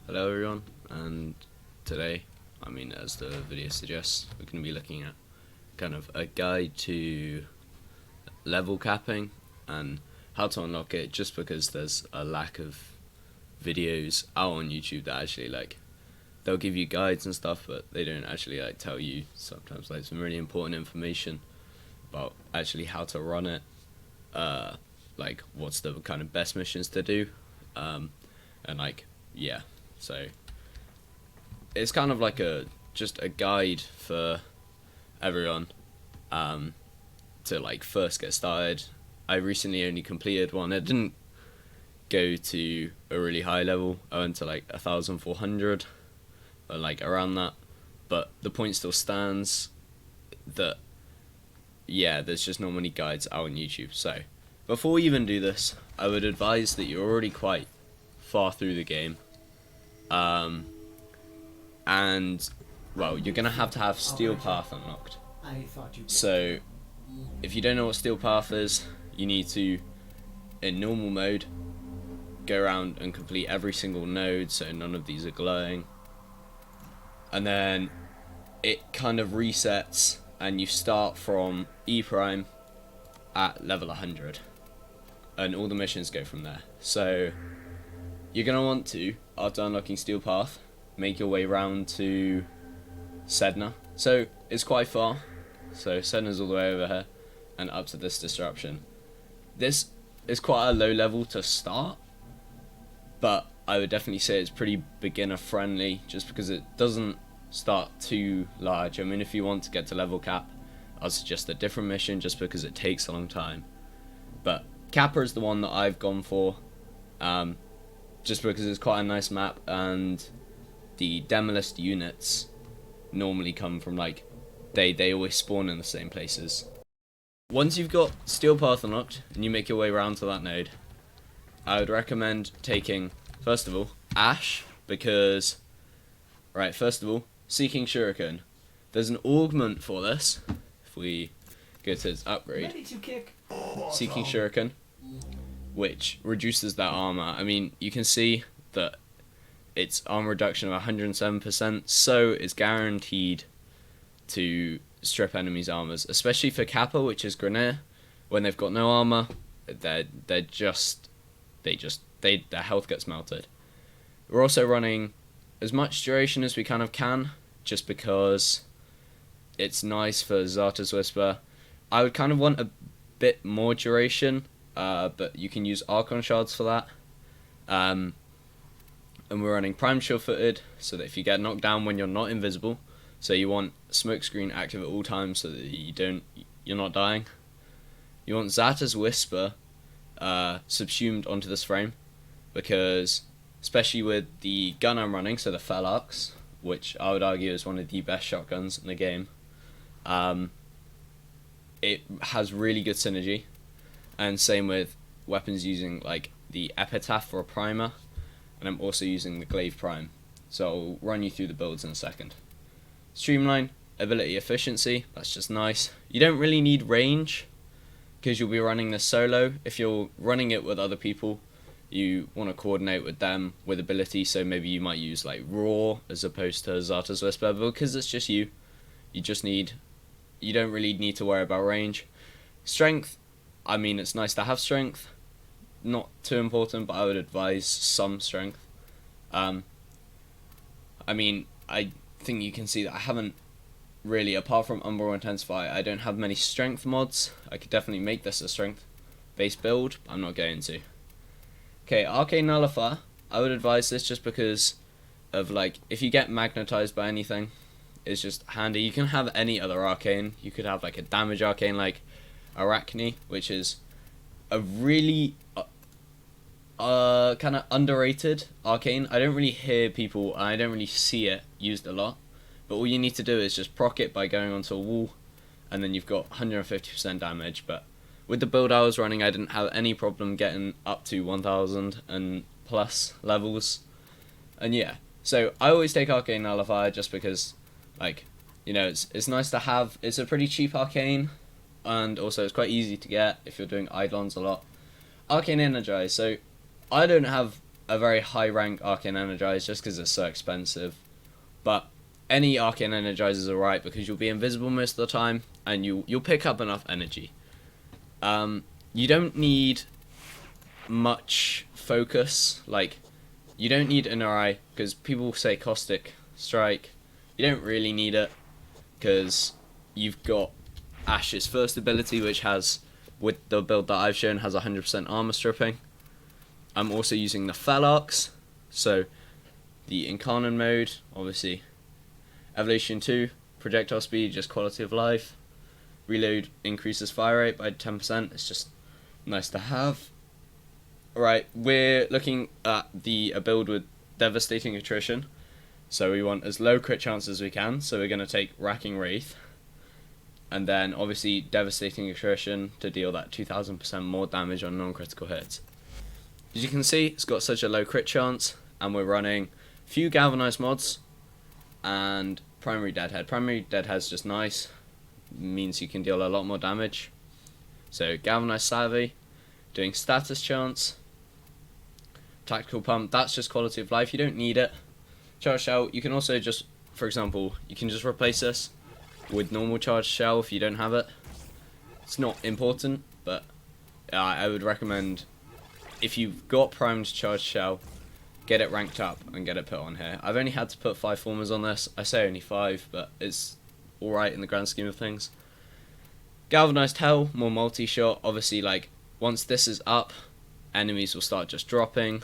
Hello everyone, and today, as the video suggests, we're going to be looking at kind of a guide to level capping and how to unlock it, just because there's a lack of videos out on YouTube that actually they'll give you guides and stuff, but they don't actually tell you sometimes some really important information about actually how to run it, what's the kind of best missions to do, and yeah. So it's kind of just a guide for everyone to first get started. I recently only completed one. It didn't go to a really high level. I went to 1,400 or around that, but the point still stands that there's just not many guides out on YouTube. So before we even do this, I would advise that you're already quite far through the game. And well, you're gonna have to have Steel Path unlocked. So if you don't know what Steel Path is, you need to, in normal mode, go around and complete every single node so none of these are glowing, and then it kind of resets and you start from E prime at level 100 and all the missions go from there. So you're going to want to, after unlocking Steel Path, make your way round to Sedna. So it's quite far. So Sedna's all the way over here and up to this disruption. This is quite a low level to start, but I would definitely say it's pretty beginner friendly just because it doesn't start too large. I mean, if you want to get to level cap, I'll suggest a different mission just because it takes a long time. But Kappa is the one that I've gone for. Just because it's quite a nice map, and the demolist units normally come from they always spawn in the same places. Once you've got Steel Path unlocked and you make your way around to that node, I would recommend taking, first of all, Ash, because first of all, Seeking Shuriken. There's an augment for this. If we go to its upgrade, Seeking Shuriken, which reduces that armor. I mean, you can see that it's armor reduction of 107%, so it's guaranteed to strip enemies' armors, especially for Kappa, which is Grenadier. When they've got no armor, their health gets melted. We're also running as much duration as we kind of can, just because it's nice for Zarta's Whisper. I would kind of want a bit more duration, but you can use Archon Shards for that. And we're running Prime Sure Footed, so that if you get knocked down when you're not invisible, so you want Smokescreen active at all times so that you're not dying. You want Zarta's Whisper subsumed onto this frame, because especially with the gun I'm running, so the Felarx, which I would argue is one of the best shotguns in the game, it has really good synergy. And same with weapons using the Epitaph for a primer, and I'm also using the Glaive Prime, so I'll run you through the builds in a second. Streamline, ability efficiency, that's just nice. You don't really need range because you'll be running this solo. If you're running it with other people, you want to coordinate with them with ability, so maybe you might use Raw as opposed to Zarta's Whisper, but because it's just you don't really need to worry about range. Strength, I mean, it's nice to have strength, not too important, but I would advise some strength. I mean, I think you can see that I haven't really, apart from Umbral Intensify, I don't have many strength mods. I could definitely make this a strength based build, but I'm not going to. Okay, Arcane Nullifier, I would advise this just because of if you get magnetized by anything, it's just handy. You can have any other arcane. You could have a damage arcane like Arachne, which is a really kind of underrated arcane. I don't really hear people, and I don't really see it used a lot, but all you need to do is just proc it by going onto a wall, and then you've got 150% damage. But with the build I was running, I didn't have any problem getting up to 1000 and plus levels, and yeah, so I always take Arcane Nullifier just because it's nice to have. It's a pretty cheap arcane, and also it's quite easy to get if you're doing Eidolons a lot. Arcane Energize, so I don't have a very high rank Arcane Energize just because it's so expensive. But any Arcane Energize is alright because you'll be invisible most of the time and you'll pick up enough energy. You don't need much focus, like you don't need an RI because people say Caustic Strike. You don't really need it because you've got Ash's first ability, which has, with the build that I've shown, has 100% armor stripping. I'm also using the Felarx, so the Incarnon mode, obviously. Evolution 2, projectile speed, just quality of life. Reload increases fire rate by 10%, it's just nice to have. Alright, we're looking at a build with devastating attrition. So we want as low crit chance as we can, so we're going to take Racking Wraith. And then obviously devastating attrition to deal that 2000% more damage on non-critical hits. As you can see, it's got such a low crit chance, and we're running few galvanized mods and primary deadhead. Primary deadhead's just nice, means you can deal a lot more damage. So galvanized savvy, doing status chance, tactical pump, that's just quality of life, you don't need it. Charge shell, you can also just, for example, you can just replace this with normal charge shell if you don't have it. It's not important, but I would recommend, if you've got primed charge shell, get it ranked up and get it put on here. I've only had to put 5 formers on this. I say only 5, but it's alright in the grand scheme of things. Galvanized Hell, more multi-shot. Obviously, like, once this is up, enemies will start just dropping.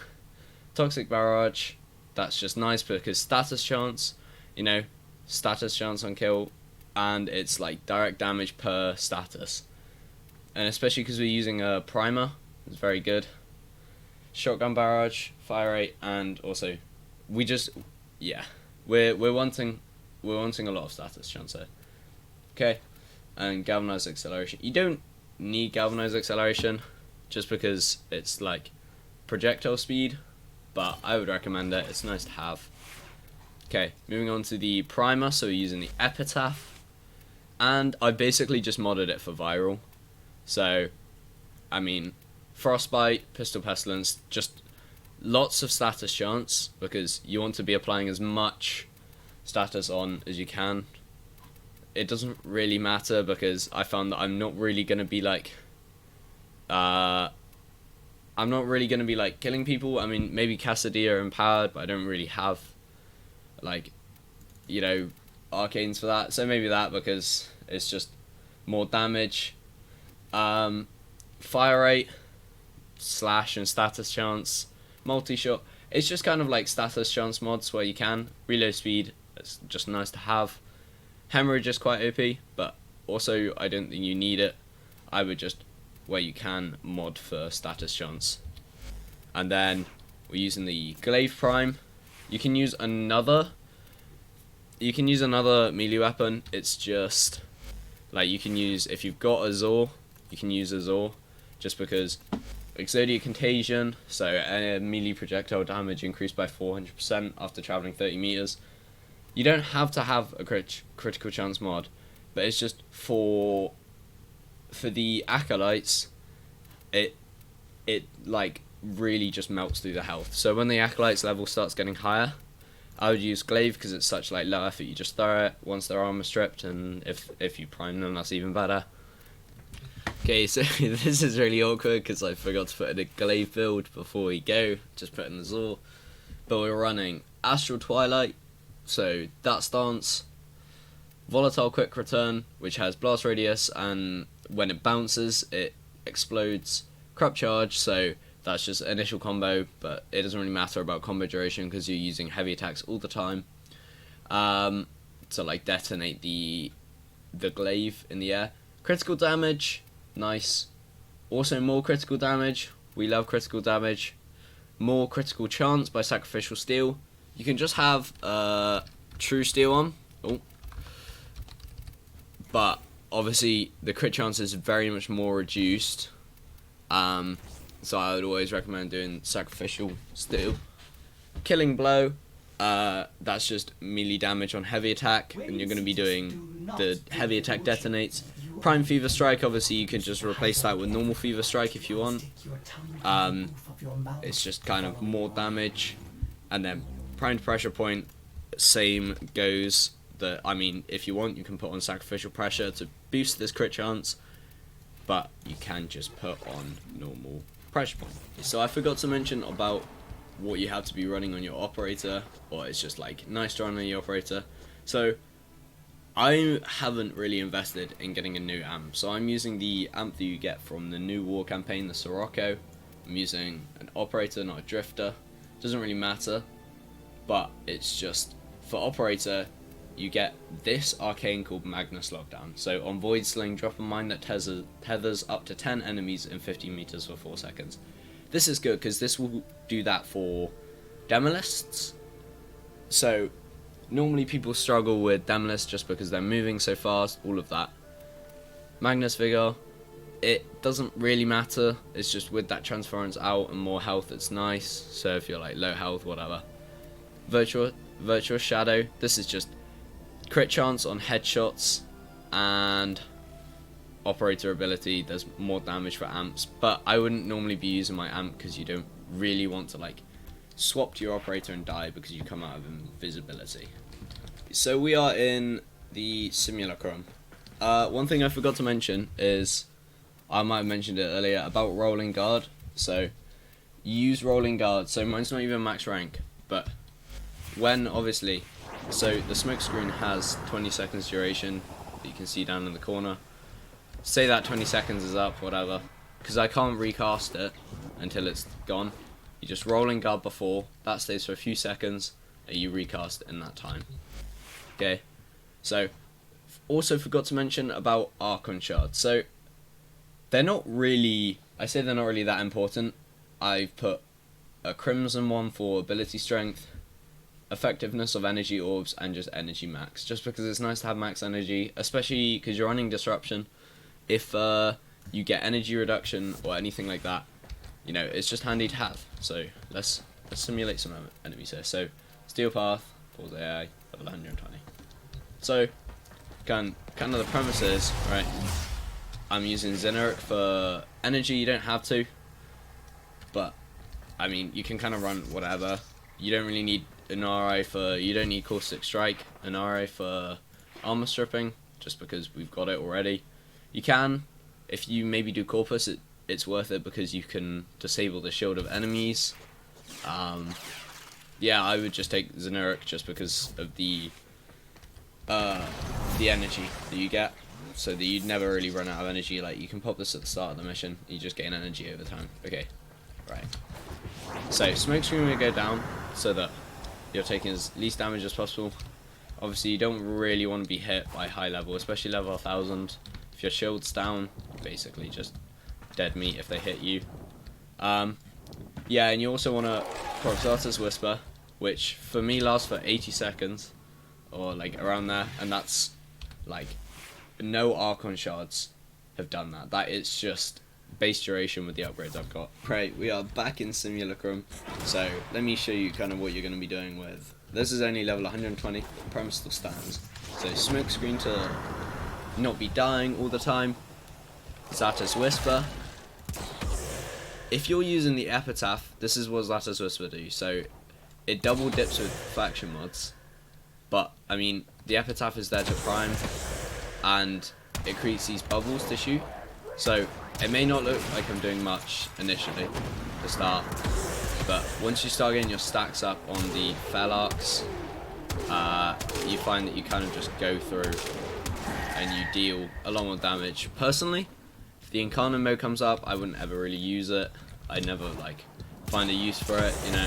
Toxic Barrage, that's just nice because status chance, you know, status chance on kill, and it's like direct damage per status. And especially because we're using a primer, it's very good. Shotgun Barrage, fire rate, and also we're wanting a lot of status chance here. Okay, and galvanized acceleration. You don't need galvanized acceleration just because it's like projectile speed, but I would recommend it. It's nice to have. Okay, moving on to the primer. So we're using the Epitaph, and I basically just modded it for viral. So, I mean, Frostbite, Pistol Pestilence, just lots of status chance because you want to be applying as much status on as you can. It doesn't really matter because I found that I'm not really going to be like killing people. I mean, maybe Cassadia empowered, but I don't really have, like, you know, arcanes for that. So maybe that, because it's just more damage. Fire rate, slash and status chance, multi-shot. It's just kind of like status chance mods where you can. Reload speed, it's just nice to have. Hemorrhage is quite OP, but also I don't think you need it. I would just, where you can, mod for status chance. And then we're using the Glaive Prime. You can use another melee weapon. It's just like, you can use, if you've got Azor, you can use Azor, just because Exodia Contagion, so melee projectile damage increased by 400% after traveling 30 meters. You don't have to have a critical chance mod, but it's just for the acolytes, it like really just melts through the health. So when the acolytes level starts getting higher, I would use Glaive because it's such like low effort. You just throw it once their armor stripped, and if you prime them, that's even better. Okay, so this is really awkward because I forgot to put in a Glaive build before we go. Just put in the Azor, but we're running Astral Twilight, so that stance. Volatile Quick Return, which has blast radius, and when it bounces, it explodes. Corrupt Charge, so that's just initial combo, but it doesn't really matter about combo duration because you're using heavy attacks all the time. To like detonate the glaive in the air. Critical damage, nice. Also more critical damage. We love critical damage. More critical chance by Sacrificial Steel. You can just have True Steel on. Oh. But obviously the crit chance is very much more reduced. So I would always recommend doing Sacrificial Steel. Killing Blow, that's just melee damage on heavy attack, and you're going to be doing the heavy attack detonates Prime Fever Strike, obviously you can just replace that with normal Fever Strike if you want. It's just kind of more damage. And then Primed Pressure Point, same goes. I mean, if you want, you can put on Sacrificial Pressure to boost this crit chance, but you can just put on normal Pressure Point. So I forgot to mention about what you have to be running on your operator, or it's just like nice to run on your operator. So I haven't really invested in getting a new amp, so I'm using the amp that you get from the new war campaign, the Sirocco. I'm using an operator, not a drifter. Doesn't really matter, but it's just for operator you get this arcane called Magnus Lockdown. So on Void Sling, drop a mine that tethers up to 10 enemies in 15 meters for 4 seconds. This is good because this will do that for Demolists. So normally people struggle with Demolists just because they're moving so fast, all of that. Magnus Vigor, it doesn't really matter, it's just with that transference out and more health, it's nice. So if you're like low health, whatever. Virtuous Shadow, this is just crit chance on headshots, and operator ability does more damage for amps, but I wouldn't normally be using my amp because you don't really want to like swap to your operator and die because you come out of invisibility. So we are in the Simulacrum. One thing I forgot to mention is, I might have mentioned it earlier, about Rolling Guard. So use Rolling Guard, so mine's not even max rank, but when obviously, so the smoke screen has 20 seconds duration that you can see down in the corner. Say that 20 seconds is up, whatever, because I can't recast it until it's gone. You just Rolling Guard before, that stays for a few seconds, and you recast it in that time. Okay, so also forgot to mention about Archon Shards. So they're not really, I say they're not really that important. I've put a Crimson one for ability strength, effectiveness of energy orbs, and just energy max, just because it's nice to have max energy, especially because you're running disruption. If you get energy reduction or anything like that, you know, it's just handy to have. So let's simulate some enemies here. So Steel Path, Pause AI, level 120. So kind of the premise is, right, I'm using Xeneric for energy. You don't have to, but I mean, you can kind of run whatever. You don't really need an RI for, you don't need Caustic Strike, an RI for armor stripping, just because we've got it already. You can, if you maybe do Corpus, it's worth it because you can disable the shield of enemies. Yeah, I would just take Xeneric just because of the energy that you get, so that you'd never really run out of energy. Like, you can pop this at the start of the mission, you just gain energy over time. Okay, right. So smoke screen will go down so that you're taking as least damage as possible. Obviously you don't really want to be hit by high level, especially level 1000. If your shield's down, basically just dead meat if they hit you. Yeah, and you also want to Proxatus Whisper, which for me lasts for 80 seconds, or like around there, and that's like, no Archon Shards have done that. That is just base duration with the upgrades I've got. Right, we are back in Simulacrum, so let me show you kind of what you're going to be doing with. This is only level 120, premise still stands. So smoke screen to not be dying all the time. Xatus Whisper. If you're using the Epitaph, this is what Xatus Whisper do. So it double dips with faction mods, but I mean, the Epitaph is there to prime, and it creates these bubbles to shoot. So it may not look like I'm doing much initially to start, but once you start getting your stacks up on the fell arcs, you find that you kind of just go through and you deal a lot more damage. Personally, if the Incarnate mode comes up, I wouldn't ever really use it. I'd never like find a use for it, you know.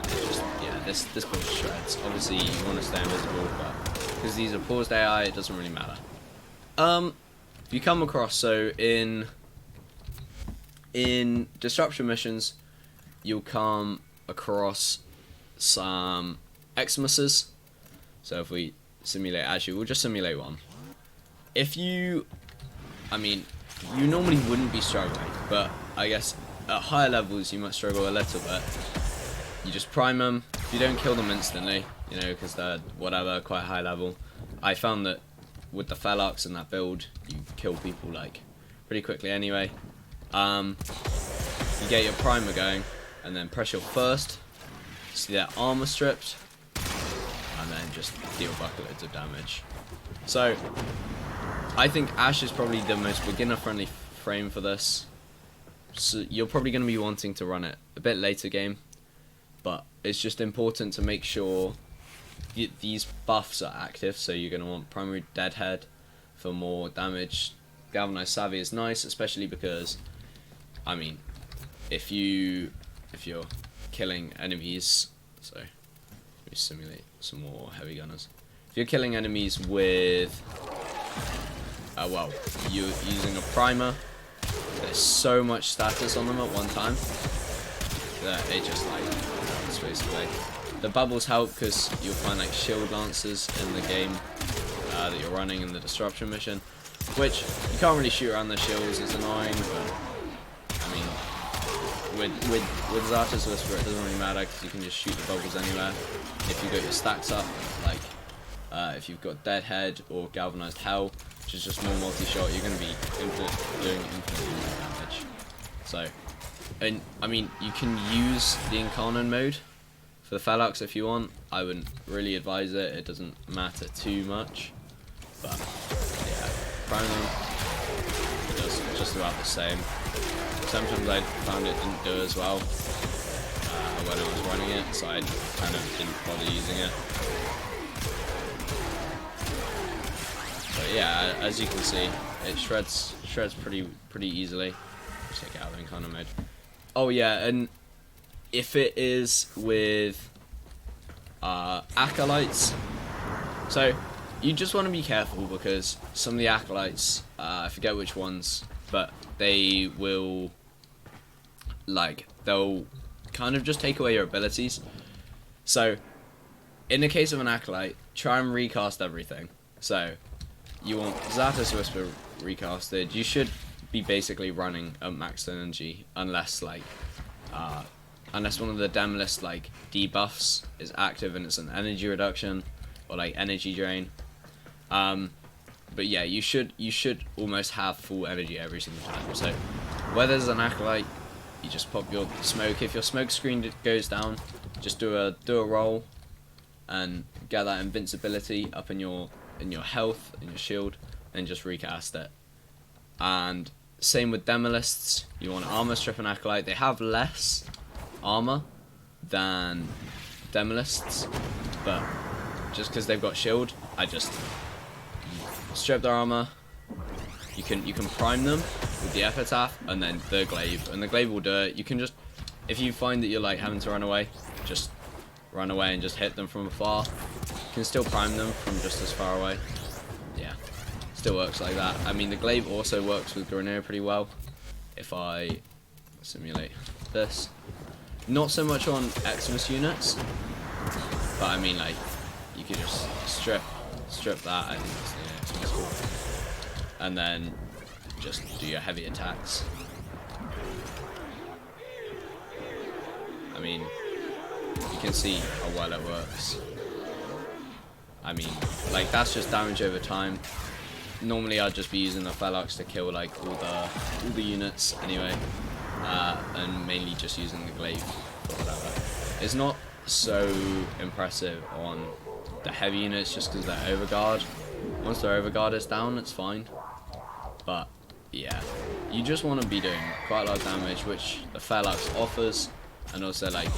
Just, yeah, this build shreds. Obviously you want to stay invisible, but because these are paused AI, it doesn't really matter. You come across, so in disruption missions, you'll come across some Xmas. So if we simulate, actually we'll just simulate one. If you, I mean, you normally wouldn't be struggling, but I guess at higher levels you might struggle a little bit. You just prime them. If you don't kill them instantly, you know, because they're whatever, quite high level, I found that with the Felox and that build, you kill people like pretty quickly anyway. You get your primer going, and then press your first, see that armor stripped, and then just deal bucketloads of damage. So I think Ash is probably the most beginner friendly frame for this. So you're probably going to be wanting to run it a bit later game, but it's just important to make sure these buffs are active. So you're going to want primary Deadhead for more damage. Galvanized Savvy is nice, especially because, I mean, if you're killing enemies, so let me simulate some more heavy gunners. If you're killing enemies with, well, you're using a primer, there's so much status on them at one time that it just like sways away. The bubbles help because you'll find like shield lancers in the game that you're running in the disruption mission, which you can't really shoot around the shields. It's annoying, but I mean, with Zarta's Whisper it doesn't really matter because you can just shoot the bubbles anywhere. If you got your stacks up, like if you've got Deadhead or Galvanized Hell, which is just more multi-shot, you're going to be doing infinitely more damage. So, and I mean, you can use the Incarnon mode for the Felox if you want. I wouldn't really advise it. It doesn't matter too much, but yeah, prime them, it does just about the same. Sometimes I found it didn't do as well when I was running it, so I kind of didn't bother using it. But yeah, as you can see, it shreds pretty easily. Just take it out of the Incarnon mode. Oh yeah, and if it is with acolytes, so you just want to be careful because some of the acolytes, I forget which ones, but they will, like, they'll kind of just take away your abilities. So in the case of an acolyte, try and recast everything. So you want Zarta's Whisper recasted. You should be basically running at max energy unless like unless one of the Demolist like debuffs is active and it's an energy reduction or like energy drain. But yeah, you should almost have full energy every single time. So where there's an acolyte, you just pop your smoke. If your smoke screen goes down, just do a roll and get that invincibility up in your health, in your shield, and just recast it. And same with Demolists, you want armor strip and acolyte. They have less armor than Demolists, but just because they've got shield, I just strip their armor. You can prime them with the epitaph and then the glaive, and the glaive will do it. You can just, if you find that you're like having to run away, just run away and just hit them from afar. You can still prime them from just as far away. Yeah, still works like that. I mean, the glaive also works with Grenadier pretty well. If I simulate this, not so much on Xmas units, but I mean, like, you could just strip that. I think that's the Xmas cool. And then just do your heavy attacks. I mean, you can see how well it works. I mean, like, that's just damage over time. Normally I'd just be using the Felox to kill like all the units anyway, and mainly just using the glaive or whatever. It's not so impressive on the heavy units just because they're overguard. Once their overguard is down, it's fine. But yeah, you just want to be doing quite a lot of damage, which the Felox offers, and also like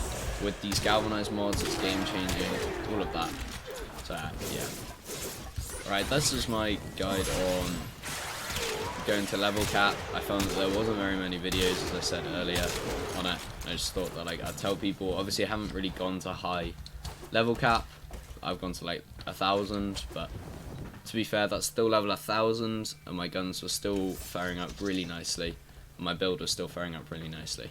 with these galvanized mods, it's game changing, all of that. So yeah. Right, this is my guide on going to level cap. I found that there wasn't very many videos, as I said earlier, on it. I just thought that like I'd tell people. Obviously I haven't really gone to high level cap. I've gone to like 1,000, but to be fair, that's still level 1,000, and my guns were still faring up really nicely. And my build was still faring up really nicely.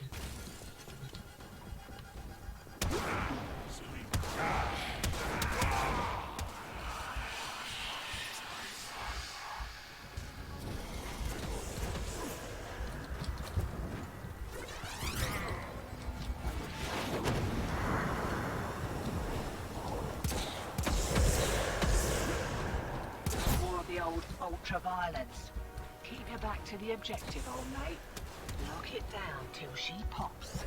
ultra-violence. Keep your back to the objective, old mate. Lock it down till she pops.